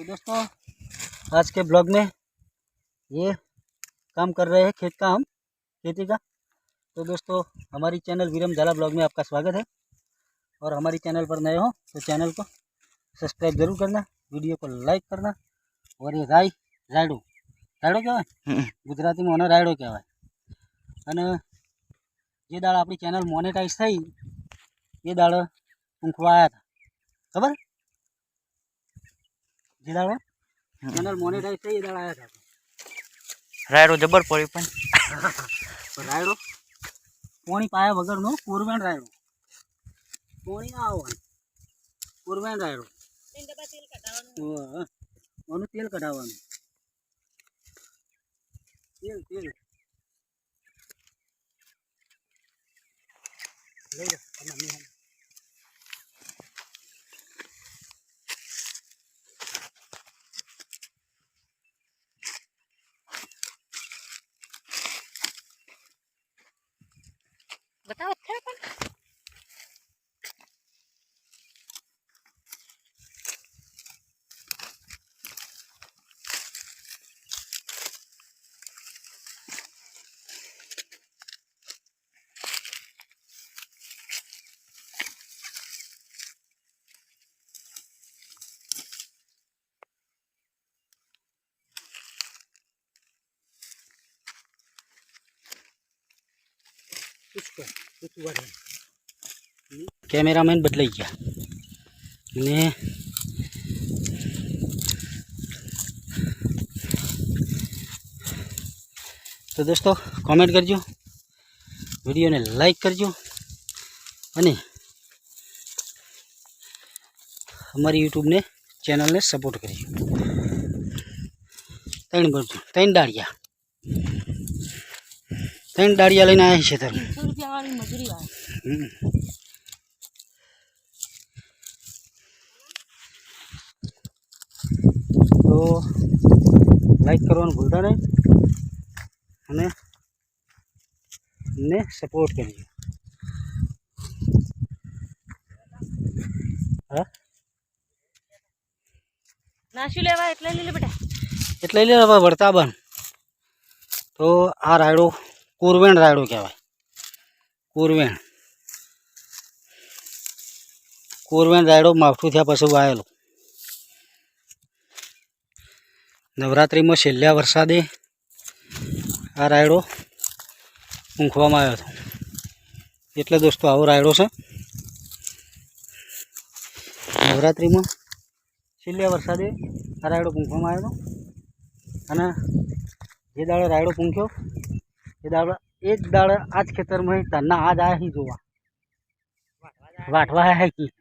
तो दोस्तों आज के ब्लॉग में ये काम कर रहे हैं, खेत का, हम खेती का। तो दोस्तों हमारी चैनल वीरम झाला ब्लॉग में आपका स्वागत है। और हमारी चैनल पर नए हो तो चैनल को सब्सक्राइब जरूर करना, वीडियो को लाइक करना। और ये रायडो रायडो कहेवाय गुजराती में रायडो कहेवाय। અને જે દાળ આપણી ચેનલ મોનેટાઈઝ થઈ એ દાળ ઊંઘવા આવ્યા હતા, ખબર? જે દાળ ચેનલ મોનેટાઈઝ થઈ એ દાળ આવ્યા હતા। રાયડો જબર પડી પણ રાયડો પોણી પાયા વગરનો કોરવેણ રાયડો, પોણી ના આવવાનું કોરવેણ રાયડો, ઓનું તેલ કઢાવવાનું, તેલ તેલ લઈ લો તમે। बताओ अच्छा है। કેમેરામેન બદલાઈ ગયા ને તો દોસ્તો કોમેન્ટ કરજો, વિડીયોને લાઈક કરજો અને અમારી યુટ્યુબને ચેનલને સપોર્ટ કરજો। ત્રણ દાળિયા લઈને આવ્યા છે તાર 300 રૂપિયા વાળી મજૂરી વાળી। તો લાઈક કરવાનું ભૂલતા નહીં અને અમને સપોર્ટ કરજો। હા નાશું લેવા એટલે લઈ લે બેટા, એટલે લઈ લે વર્તાબન। તો આ રાયડો કોરવેણ રાયડો કહેવાય। કોરવેણ રાયડો માવઠું થયા પછી વાયેલો। નવરાત્રિમાં છેલ્લા વરસાદે આ રાયડો ઊંઘવામાં આવ્યો હતો, એટલે દોસ્તો આવો રાયડો છે। નવરાત્રિમાં છેલ્લા વરસાદે આ રાયડો ઊંઘવામાં આવ્યો હતો અને જે દાડે રાયડો પૂંખ્યો એ દાડે એક દાડે આ જ ખેતરમાં તારના આજ આવ્યા હી જોવા વાટવા આવ્યા કી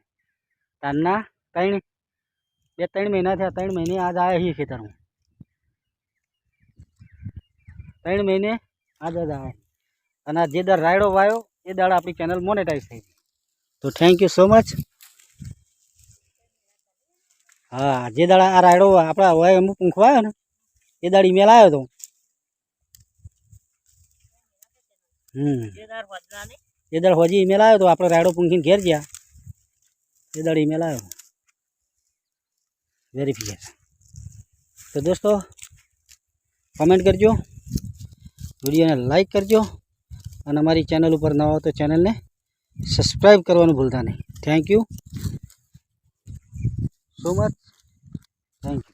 તારના 3 મહિના થયા, 3 મહિને આજ આવ્યા હી ખેતરમાં, 3 મહિને આજ આવ્યા। અને જે દાડ રાયડો વાયો એ દાડે આપણી ચેનલ મોનેટાઈઝ થઈ। તો થેન્ક યુ સો મચ। હા જે દાડા આ રાયડો આપણા હોય અમુક પૂંખવા આવ્યો ને એ દાડ ઈમેલ આવ્યો હતો। એ દાડ હોજી ઈમેલ આવ્યો તો આપણે રાયડો પૂંખીને ઘેર ગયા એ દાડ ઈમેલ આવ્યો વેરિફિકેશન। તો દોસ્તો કમેન્ટ કરજો, વિડીયોને લાઈક કરજો અને અમારી ચેનલ ઉપર નવા હો તો ચેનલને સબસ્ક્રાઈબ કરવાનું ભૂલતા નહીં। Thank you so much, thank you.